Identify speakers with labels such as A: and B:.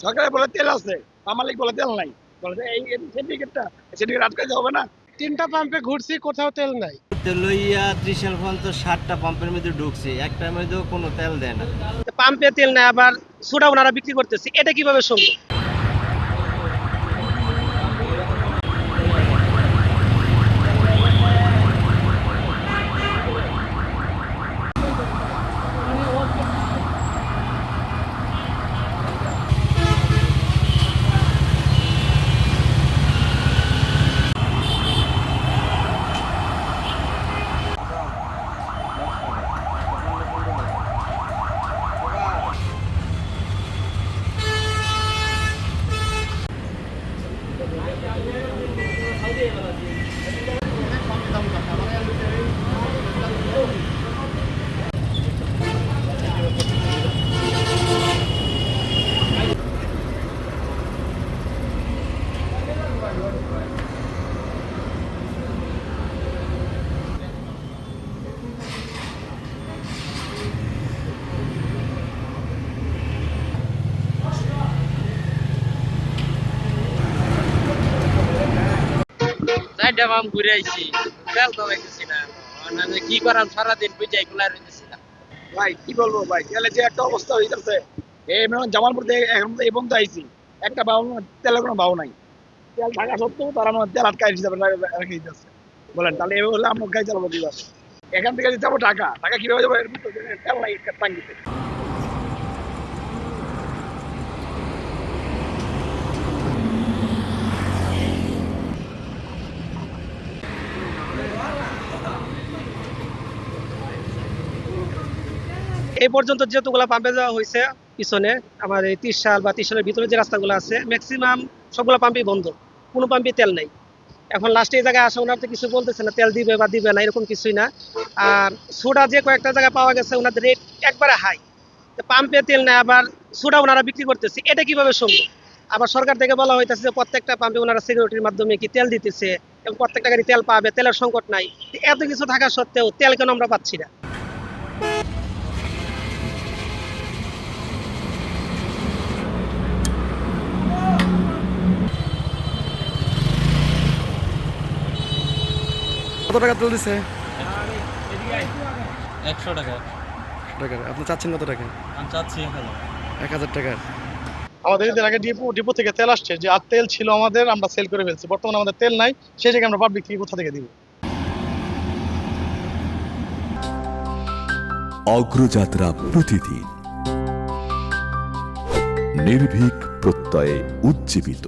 A: সরকারে বলে তেল আছে, মালিক বলে তেল নাই, বলে যে এই সিন্ডিকেটটা সিন্ডিকেট আটকাইতে হবে না।
B: 3টা পাম্পে ঘুরছি, কোথাও তেল নাই।
C: তেল লইয়া ত্রিশাল পর্যন্ত 7টা পাম্পের মধ্যে ঢুকছি, একটার মধ্যেও কোনো তেল দেয় না।
B: পাম্পে তেল নাই, আবার সোডা ওনারা বিক্রি করতেছে, এটা কিভাবে সম্ভব?
D: চারটা পাম্প ঘুরে আইছি, তেল তো পাইতেছি না। মানে কি করাম, সারাদিন বুঝাই গুলা রইতেছি না।
A: ভাই কি বলবো ভাই, তেলের যে একটা অবস্থা হইতেছে, এই জামালপুর থেকে এখন এই পর্যন্ত আইছি, একটা বাউ তেলের কোনো বাউ নাই। তেল থাকা সত্ত্বেও তারা তেল আটকাই হিসাবে রেখে দিতেছে। বলেন তাহলে এভাবে হলে আমরা গাড়ি চালাবো কিভাবে? এখান থেকে যাবো ঢাকা, ঢাকা কিভাবে যাবো? এর ভিতরে তেল নাই টাঙ্গিতে।
B: এই পর্যন্ত যতগুলা পাম্পে যাওয়া হয়েছে পিছনে, আমার এই 30 সাল বা 30 সালের ভিতরে যে রাস্তাগুলো আছে ম্যাক্সিমাম সবগুলা পাম্পই বন্ধ, কোনো পাম্পে তেল নাই। এখন লাস্টে এই জায়গায় আসা ওনার তো কিছু বলতেছে না, তেল দিবে বা দিবে না এরকম কিছুই না। আর সোডা যে কয়েকটা জায়গায় পাওয়া গেছে ওনাদের রেট একবারে হাই, পাম্পে তেল নাই, আবার সোডা ওনারা বিক্রি করতেছে, এটা কিভাবে সম্ভব? আবার সরকার থেকে বলা হইতেছে যে প্রত্যেকটা পাম্পে ওনারা সিকিউরিটির মাধ্যমে কি তেল দিতেছে এবং প্রত্যেকটা গাড়ি তেল পাবে, তেলের সংকট নাই। এত কিছু থাকা সত্ত্বেও তেল কেন আমরা পাচ্ছি না?
E: কত টাকা তেল দিছে?
C: 100 টাকা।
E: টাকা আপনি চাচ্ছেন কত টাকা?
C: আমি চাচ্ছি
E: 1000 টাকা।
F: আমাদের এদের আগে ডিপো থেকে তেল আসছে, যে আর তেল ছিল আমাদের, আমরা সেল করে ফেলছি। বর্তমানে আমাদের তেল নাই, সেই জায়গায় আমরা পাবলিক থেকে কোথা থেকে দিব?
G: অগ্রযাত্রা প্রতিদিন, নির্ভীক প্রত্যয়ে উজ্জীবিত।